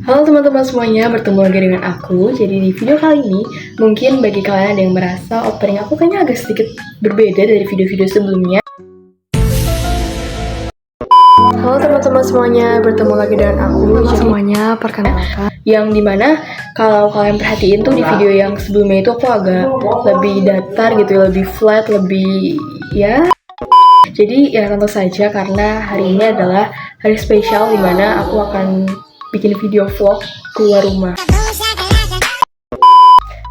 Halo teman-teman semuanya, bertemu lagi dengan aku. Jadi di video kali ini, mungkin bagi kalian ada yang merasa opening aku kayaknya agak sedikit berbeda dari video-video sebelumnya. Halo teman-teman semuanya, bertemu lagi dengan aku. Semuanya, perkenalkan. Yang dimana kalau kalian perhatiin tuh di video yang sebelumnya itu aku agak lebih datar gitu, lebih flat, lebih ya. Jadi ya tentu saja karena hari ini adalah hari spesial dimana aku akan bikin video vlog keluar rumah.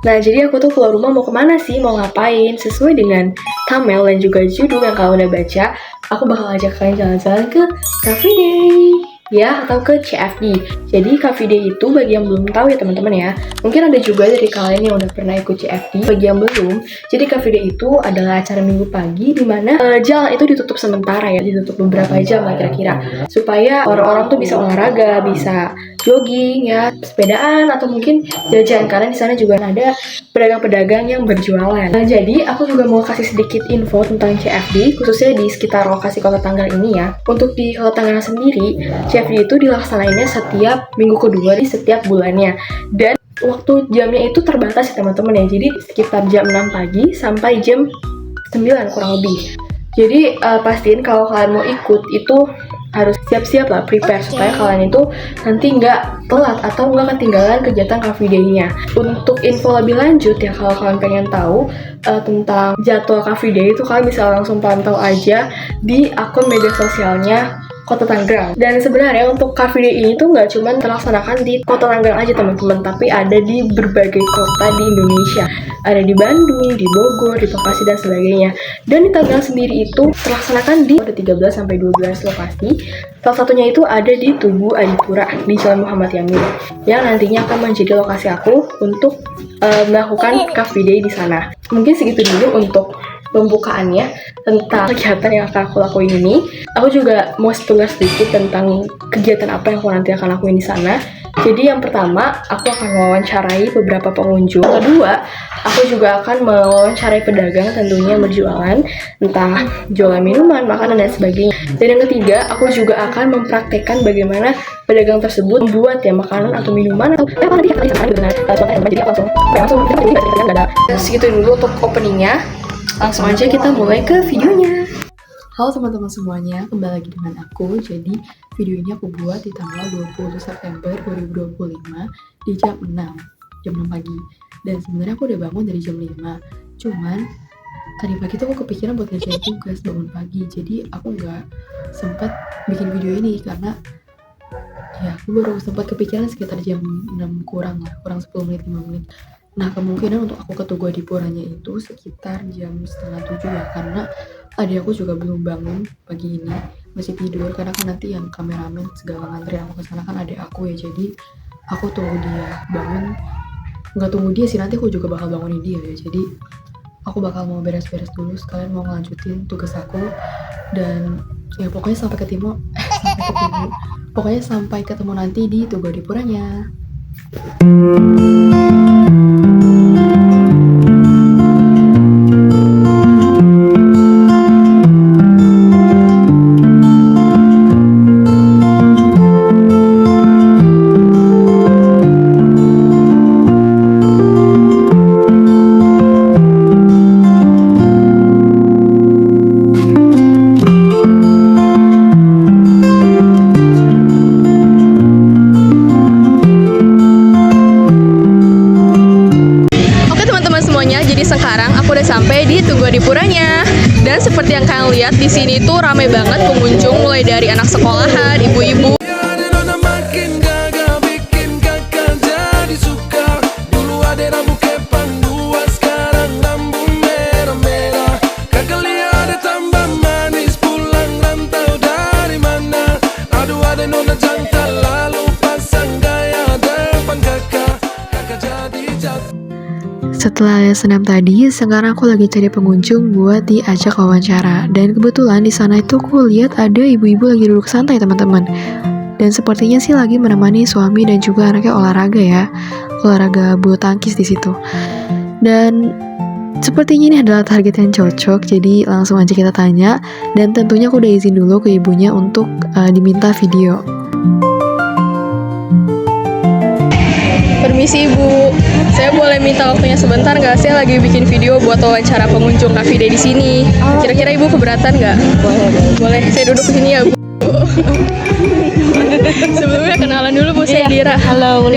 Nah, jadi aku tuh keluar rumah mau kemana sih, mau ngapain? Sesuai dengan thumbnail dan juga judul yang kalian udah baca, aku bakal ajak kalian jalan-jalan ke Cafe Day, ya, atau ke CFD. Jadi Cafe Day itu bagi yang belum tahu ya teman-teman ya, mungkin ada juga dari kalian yang udah pernah ikut CFD. Bagi yang belum, jadi Cafe Day itu adalah acara minggu pagi di mana jalan itu ditutup sementara ya, ditutup beberapa jam lah kira-kira, supaya orang-orang tuh bisa olahraga, bisa jogging ya, sepedaan atau mungkin jajan karena di sana juga ada pedagang-pedagang yang berjualan. Nah, jadi aku juga mau kasih sedikit info tentang CFD khususnya di sekitar lokasi Kota Tangerang ini ya. Untuk di Kota Tangerang sendiri, CFD itu dilaksanainnya setiap minggu kedua di setiap bulannya. Dan waktu jamnya itu terbatas ya teman-teman ya. Jadi sekitar jam 6 pagi sampai jam 9 kurang lebih. Jadi pastiin kalau kalian mau ikut itu harus siap-siap lah, prepare supaya kalian itu nanti nggak telat atau nggak ketinggalan kegiatan Cafe Day-nya. Untuk info lebih lanjut ya, kalau kalian pengen tahu tentang jadwal Cafe Day itu kalian bisa langsung pantau aja di akun media sosialnya Kota Tangerang. Dan sebenarnya untuk Cafe Day ini tuh nggak cuma terlaksanakan di Kota Tangerang aja teman-teman, tapi ada di berbagai kota di Indonesia. Ada di Bandung, di Bogor, di Bekasi dan sebagainya. Dan di Tangerang sendiri itu terlaksanakan di ada 13 sampai 12 lokasi. Salah satunya itu ada di Tugu Adipura di Jalan Muhammad Yamin, yang nantinya akan menjadi lokasi aku untuk melakukan Cafe Day di sana. Mungkin segitu dulu untuk pembukaannya tentang kegiatan yang akan aku lakuin ini. Aku juga mau seputar sedikit tentang kegiatan apa yang aku nanti akan lakuin di sana. Jadi yang pertama, aku akan mewawancarai beberapa pengunjung. Kedua, aku juga akan mewawancarai pedagang tentunya yang berjualan, entah jualan minuman, makanan, dan sebagainya. Dan yang ketiga, aku juga akan mempraktekkan bagaimana pedagang tersebut membuat ya makanan atau minuman atau nanti kita bisa dengan jadi langsung segitu dulu untuk openingnya. Langsung aja kita mulai ke videonya. Halo teman-teman semuanya, kembali lagi dengan aku. Jadi video ini aku buat di tanggal 20 September 2025 di jam 6 pagi. Dan sebenarnya aku udah bangun dari jam 5. Cuman tadi pagi tuh aku kepikiran buat ngerjain tugas bangun pagi. Jadi aku nggak sempat bikin video ini karena ya aku baru sempat kepikiran sekitar jam 6 kurang 10 menit, 5 menit. Nah, kemungkinan untuk aku ke Tugu Adipuranya itu sekitar jam setengah 7 ya, karena adik aku juga belum bangun pagi ini, masih tidur, karena kan nanti yang kameramen segala ngantri aku kesana kan adik aku ya, jadi aku tunggu dia bangun, nggak tunggu dia sih, nanti aku juga bakal bangunin dia ya, jadi aku bakal mau beres-beres dulu, sekalian mau ngelanjutin tugas aku, dan ya pokoknya sampai ketemu nanti di Tugu Adipuranya. Sekarang aku udah sampai di Tugu Adipuranya. Dan seperti yang kalian lihat di sini tuh ramai banget pengunjung, mulai dari anak sekolahan, ibu-ibu. Setelah senam tadi, sekarang aku lagi cari pengunjung buat diajak wawancara. Dan kebetulan di sana itu aku lihat ada ibu-ibu lagi duduk santai teman-teman. Dan sepertinya sih lagi menemani suami dan juga anaknya olahraga ya, olahraga bulu tangkis di situ. Dan sepertinya ini adalah target yang cocok, jadi langsung aja kita tanya. Dan tentunya aku udah izin dulu ke ibunya untuk diminta video. Permisi Ibu, saya boleh minta waktunya sebentar nggak? Saya lagi bikin video buat wawancara pengunjung Car Free Day di sini. Kira-kira Ibu keberatan nggak? Boleh. Boleh, saya duduk di sini ya Bu. Sebelumnya kenalan dulu Bu, saya Dira. Halo,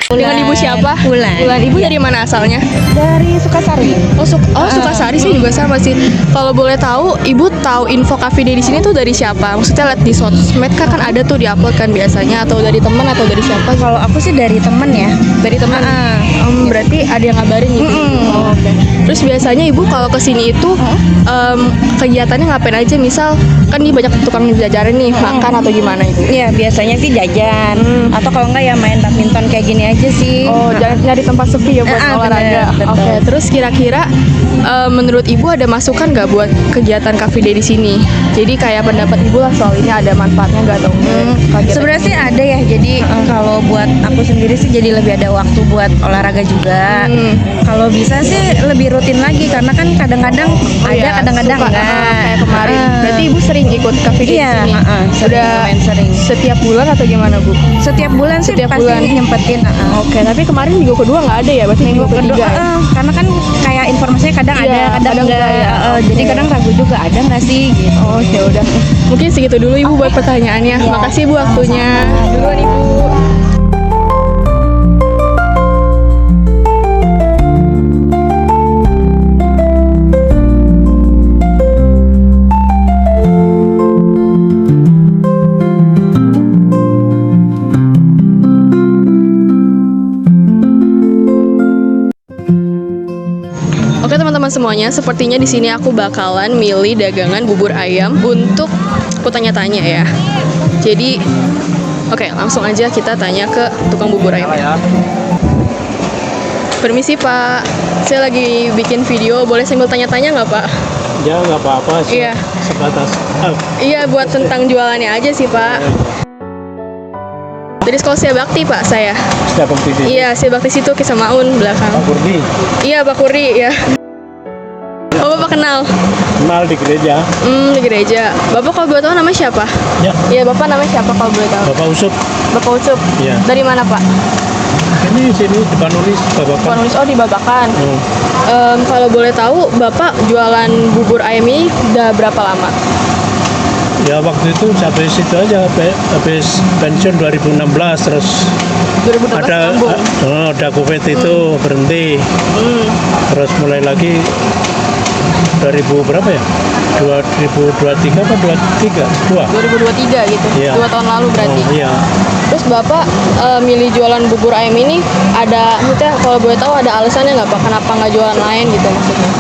Dengan Ibu siapa? Wulan. Ibu dari mana asalnya? Dari Sukasari. Sukasari sih juga sama sih. Kalau boleh tahu, Ibu tahu info Car Free Day di sini tuh dari siapa? Maksudnya lihat di sosmed kan ada tuh diupload kan biasanya, atau dari teman atau dari siapa? Kalau aku sih dari temen ya. Dari teman. Berarti ada yang ngabarin gitu. Oh, oke. Terus biasanya Ibu kalau kesini itu kegiatannya ngapain aja? Misal kan di banyak tukang jajanan nih, makan atau gimana Ibu? Iya, biasanya sih jajan. Atau kalau enggak ya main badminton kayak gini aja sih. Oh, jangan nyari tempat sepi ya buat olahraga. bener, Oke, terus kira-kira menurut Ibu ada masukan nggak buat kegiatan Car Free Day di sini? Jadi kayak pendapat Ibu lah soal ini ada manfaatnya nggak atau enggak? Sebenarnya sih ada ya. Jadi kalau buat aku sendiri sih jadi lebih ada waktu buat olahraga juga. Kalau bisa sih lebih rutin lagi karena kan kadang-kadang ada, kadang-kadang suka, enggak. kayak kemarin. Berarti Ibu sering ikut Car Free Day Iya, di sini? sering, lumayan sering. Setiap bulan atau gimana Bu? Setiap bulan sih Setiap pasti bulan. nyempetin. Oke, tapi kemarin minggu kedua nggak ada ya? Berarti minggu ketiga ya? Karena kan kayak informasinya kadang Iya, ada, kadang enggak. ya. Jadi kadang ragu juga ada nggak sih gitu. Oh, ya udah. Mungkin segitu dulu Ibu buat pertanyaannya. Makasih Bu waktunya. Duluan Ibu. Oke teman-teman semuanya, sepertinya di sini aku bakalan milih dagangan bubur ayam untuk aku tanya-tanya ya. Jadi, oke langsung aja kita tanya ke tukang bubur ayam. Permisi Pak, saya lagi bikin video, boleh sambil tanya-tanya nggak Pak? Ya nggak apa-apa sih. Iya. Sebatas Iya buat tentang jualannya aja sih Pak. Dari sekolah Sia Bakti Pak saya. Sudah bukti di Iya Sia Bakti situ Kisah Maun belakang. Pak Kurdi. Iya Pak Kuri ya. Oh Bapak kenal? Kenal di gereja. Di gereja. Bapak kalau boleh tahu namanya siapa? Ya. Iya, Bapak namanya siapa kalau boleh tahu? Bapak Usup. Bapak Ucup. Iya. Dari mana, Pak? Ini sini depan nulis Bapak Bapak. nulis di Babakan. Hmm. Kalau boleh tahu, Bapak jualan bubur ayam ini udah berapa lama? Ya waktu itu sampai situ aja habis pensiun 2016 terus 2016 ada nyambung. ada COVID itu berhenti. Terus mulai lagi 2000 berapa ya? 2023 apa 23? 2023 gitu. Iya. 2 tahun lalu berarti. Oh, iya. Terus Bapak milih jualan bubur ayam ini ada, maksudnya kalau boleh tahu ada alasannya nggak Pak? Kenapa nggak jualan lain gitu maksudnya?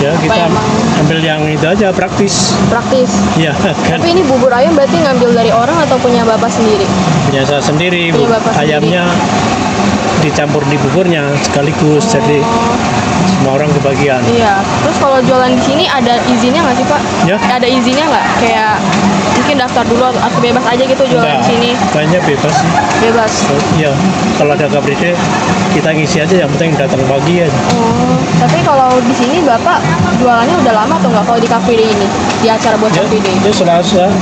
Ya kita emang ambil yang itu aja praktis. Praktis. Ya kan. Tapi ini bubur ayam berarti ngambil dari orang atau punya Bapak sendiri? Punya saya sendiri, Punya Bapak sendiri. ayamnya dicampur di buburnya sekaligus, jadi semua orang kebagian. Iya. Terus kalau jualan di sini ada izinnya nggak sih Pak? Ya. Ada izinnya nggak? Kayak mungkin daftar dulu atau bebas aja gitu jualan Enggak, di sini? banyak bebas sih. Bebas. Ya, kalau ada Car Free Day kita ngisi aja, yang penting datang pagi aja. Oh. Tapi kalau di sini Bapak jualannya udah lama atau nggak? Kalau di Car Free Day ini, di acara buat Car Free Day? Ya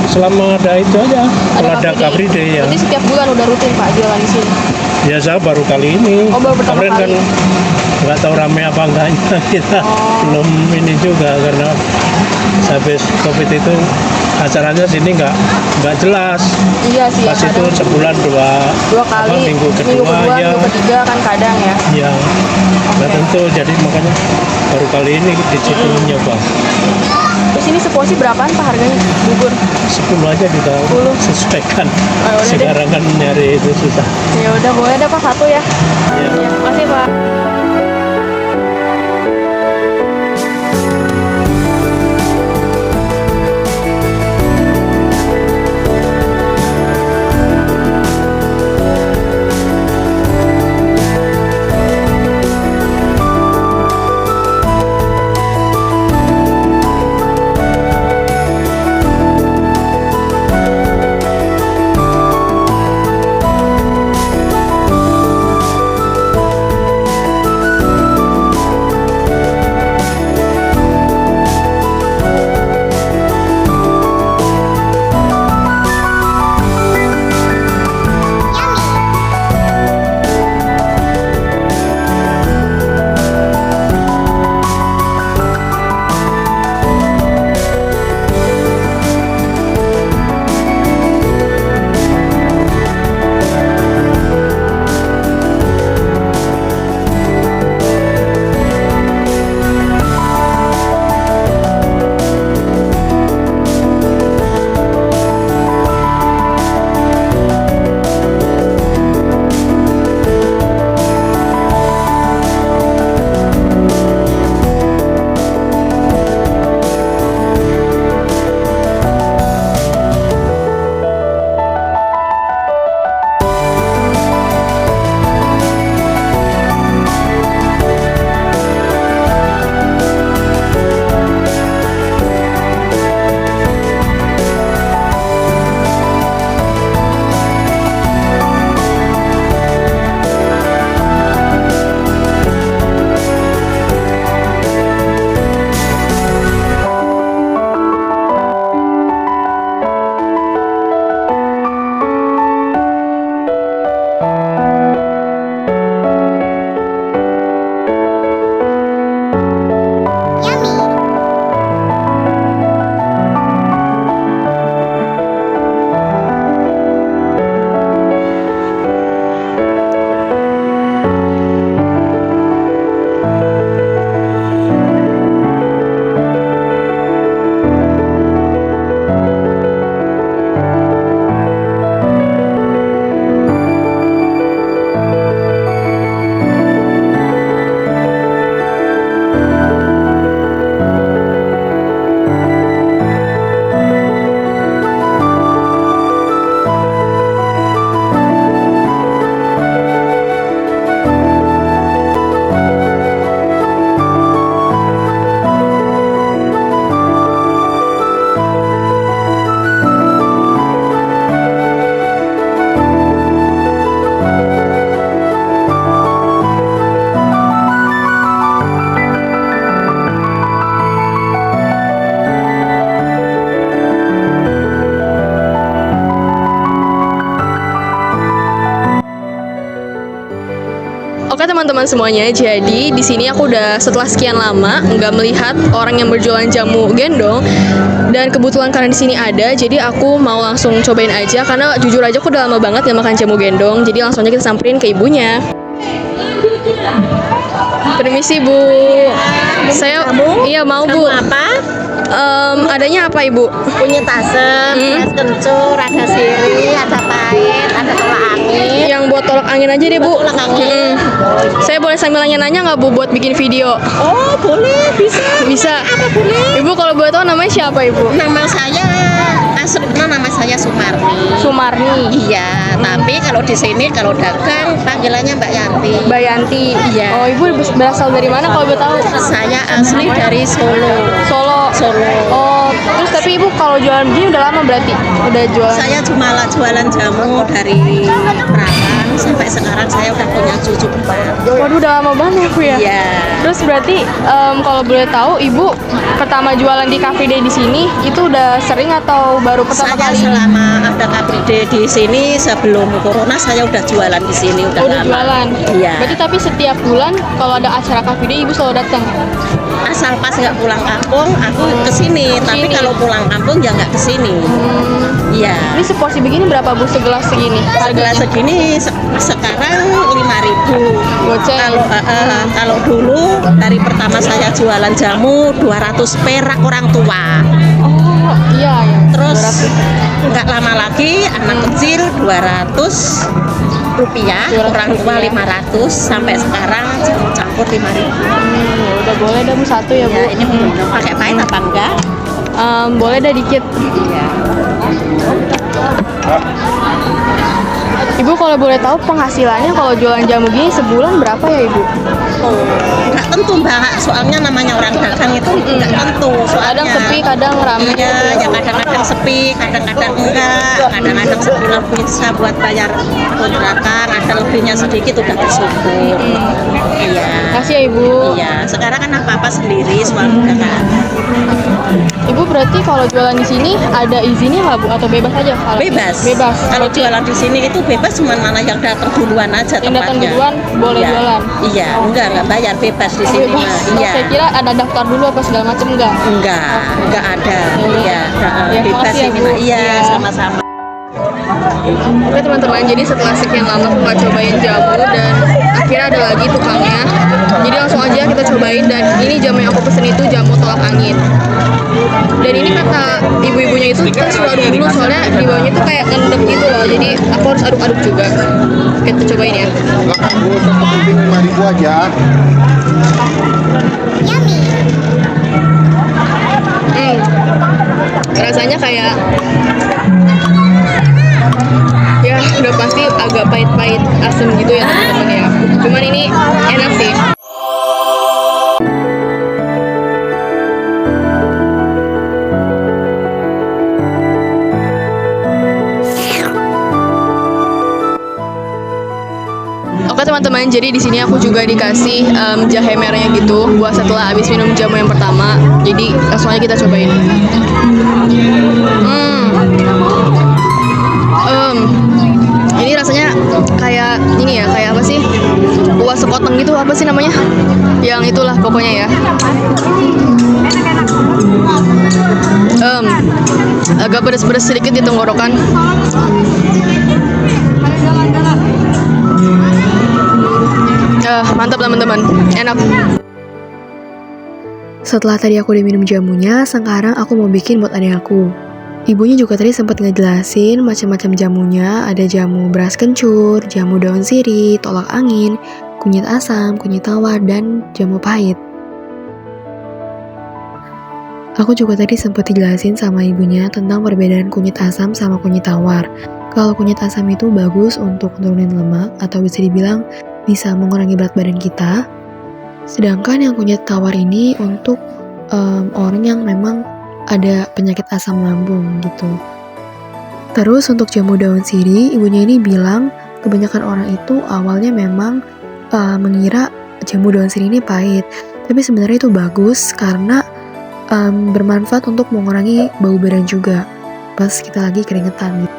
selama ada itu aja. Kalau ada Car Free Day ya. Berarti setiap bulan udah rutin Pak jualan di sini? Ya saya baru kali ini. Oh, baru pertama Kemarin kali. kan nggak tahu rame apa enggaknya, kita belum ini juga karena habis COVID itu acaranya sini nggak jelas. Iya sih. Pas ya, itu kadang sebulan dua kali. minggu kedua ya. Minggu ketiga kan kadang ya. Ya, nggak tentu. Jadi makanya baru kali ini di situ nyoba. Terus ini seporsi berapaan Pak harganya bubur? 10 aja kita 10. sesuaikan. Oh, udah deh. Sekarang kan nyari itu susah. Ya udah boleh deh Pak satu ya. Ya. Ya, makasih Pak. teman-teman semuanya, jadi di sini aku udah setelah sekian lama nggak melihat orang yang berjualan jamu gendong, dan kebetulan karena di sini ada, jadi aku mau langsung cobain aja karena jujur aja aku udah lama banget nggak makan jamu gendong, jadi langsung aja kita samperin ke ibunya. Permisi Bu, saya iya mau Bu. Apa? Adanya apa Ibu? Kunyit asem, es kencur, ada sirih, ada pahit, ada tolak angin. Yang buat tolak angin aja deh Bu. Tolak angin. Saya boleh sambil nanya-nanya nggak Bu buat bikin video? Oh boleh, bisa. Bisa. Boleh. Ibu kalau boleh tahu namanya siapa Ibu? Nama saya aslinya nama saya Sumarni. Sumarni. Iya, tapi kalau di sini kalau dagang panggilannya Mbak Yanti. Mbak Yanti. Iya. Oh Ibu berasal dari mana kalau boleh tahu? Saya asli dari Solo. Solo. Oh, terus tapi Ibu kalau jualan begini udah lama berarti? Udah jualan? Saya cuma jualan jamu dari perawan sampai sekarang saya udah punya cucu 4. Waduh, udah lama banget ya Bu ya? Iya. Terus berarti kalau boleh tahu Ibu pertama jualan di Cafe Day di sini itu udah sering atau baru pertama Saya kali? selama ada Cafe Day di sini sebelum corona saya udah jualan di sini udah Udah lama. jualan? Iya. Berarti tapi setiap bulan kalau ada acara Cafe Day Ibu selalu datang? Asal pas nggak pulang kampung aku kesini. Tapi kalau pulang kampung ya nggak kesini. Iya. Ini seporsi begini berapa Bu? Segelas segini? Harga segini sekarang 5.000. Goceng. Kalau dulu dari pertama saya jualan jamu 200 perak orang tua. Oh iya ya. Terus nggak lama lagi anak kecil 200 rupiah, 200 orang tua rupiah. 500 sampai sekarang campur 5.000. Ya udah boleh dah Bu satu ya Bu. Ya, ini pakai pahit apa enggak? Boleh dah dikit. Iya. Ibu kalau boleh tahu penghasilannya kalau jualan jamu gini sebulan berapa ya Ibu? Oh, nggak tentu Mbak. Soalnya namanya orang dagang itu nggak tentu. Soalnya Kadang sepi, kadang ramai. Iya, ya kadang-kadang sepi, kadang-kadang enggak. Kadang-kadang sebulan bisa buat bayar kontrakan, ada lebihnya sedikit udah bersyukur. Iya. Makasih ya Ibu. Iya, sekarang kan apa-apa sendiri, suami udah nggak ada. Ibu berarti kalau jualan di sini ada izinnya nggak Bu atau bebas aja? Bebas. Bebas. Kalau Berarti jualan di sini itu bebas, cuma mana yang datang duluan aja yang datang tempatnya. duluan boleh Iya. jualan. Iya, enggak bayar bebas di sini. Bebas. mah. Oh, Iya. saya kira ada daftar dulu apa segala macam enggak? Enggak ada. Iya, Ya, bebas makasih ya, ini Bu. mah. Iya, Iya. sama-sama. Oke teman-teman, jadi setelah sekian lama aku nggak cobain jamu dan akhirnya ada lagi tukangnya. Jadi langsung aja kita cobain, dan ini jamu yang aku pesen itu jamu tolak angin. Dan ini kata ibu-ibunya itu kita suruh aduk dulu soalnya di bawahnya itu kayak ngendep gitu loh. Jadi aku harus aduk-aduk juga. Kita cobain ya. Untuk 5.000 aja. Rasanya kayak ya udah pasti agak pahit-pahit asem gitu ya teman-teman ya. Cuman ini enak sih. Oke teman-teman, jadi di sini aku juga dikasih jahe merahnya gitu buat setelah habis minum jamu yang pertama. Jadi langsung aja kita cobain. Ini rasanya kayak ini ya, kayak apa sih? Kuah sekoteng gitu, apa sih namanya? Yang itulah pokoknya ya. Agak pedas-pedas sedikit di tenggorokan. Mantap teman-teman, enak. Setelah tadi aku udah minum jamunya, sekarang aku mau bikin buat adik aku. Ibunya juga tadi sempat ngejelasin macam-macam jamunya. Ada jamu beras kencur, jamu daun sirih, tolak angin, kunyit asam, kunyit tawar, dan jamu pahit. Aku juga tadi sempat dijelasin sama ibunya tentang perbedaan kunyit asam sama kunyit tawar. Kalau kunyit asam itu bagus untuk nurunin lemak atau bisa dibilang bisa mengurangi berat badan kita. Sedangkan yang kunyit tawar ini untuk orang yang memang ada penyakit asam lambung gitu. Terus untuk jamu daun sirih, ibunya ini bilang kebanyakan orang itu awalnya memang mengira jamu daun sirih ini pahit. Tapi sebenarnya itu bagus karena bermanfaat untuk mengurangi bau badan juga pas kita lagi keringetan gitu.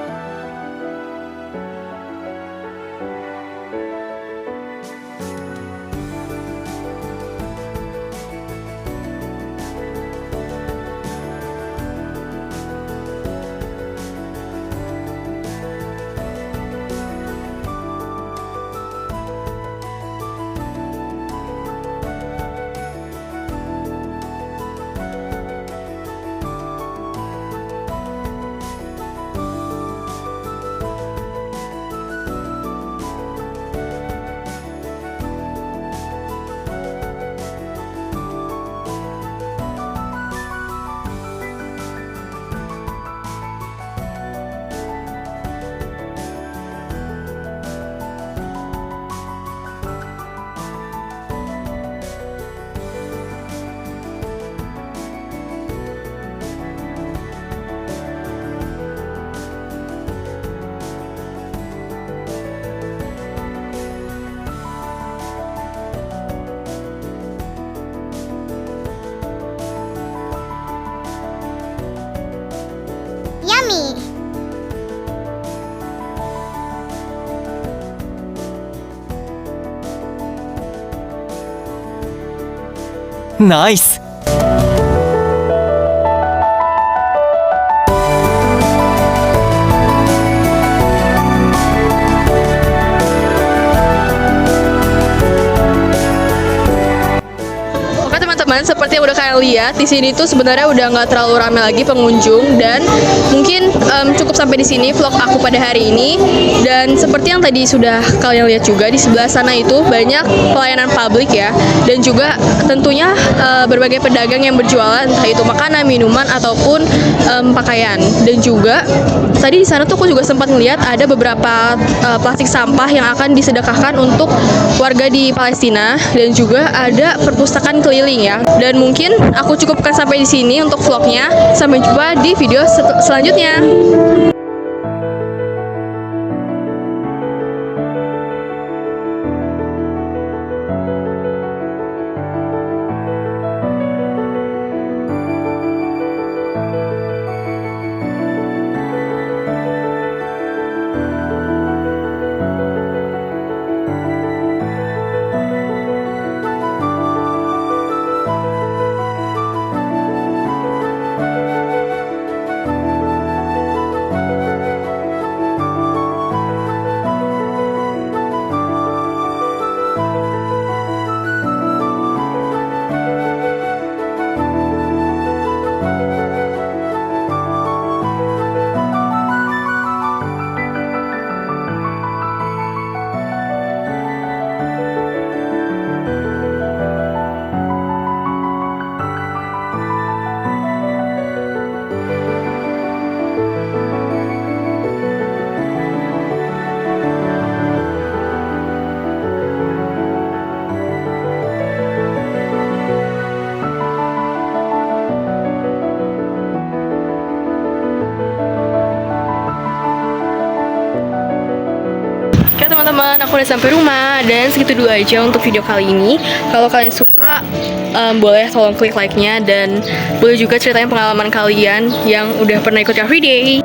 Mami. Nice. Oke teman-teman, seperti yang udah kalian lihat, di sini tuh sebenarnya udah nggak terlalu ramai lagi pengunjung dan mungkin cukup sampai di sini vlog aku pada hari ini. Dan seperti yang tadi sudah kalian lihat juga, di sebelah sana itu banyak pelayanan publik ya, dan juga tentunya berbagai pedagang yang berjualan entah itu makanan, minuman ataupun pakaian. Dan juga tadi di sana tuh aku juga sempat melihat ada beberapa plastik sampah yang akan disedekahkan untuk warga di Palestina, dan juga ada perpustakaan keliling ya. Dan mungkin aku cukupkan sampai di sini untuk vlognya. Sampai jumpa di video selanjutnya. Teman-teman, aku udah sampai rumah dan segitu dulu aja untuk video kali ini. Kalau kalian suka, boleh tolong klik like-nya dan boleh juga ceritain pengalaman kalian yang udah pernah ikut Car Free Day.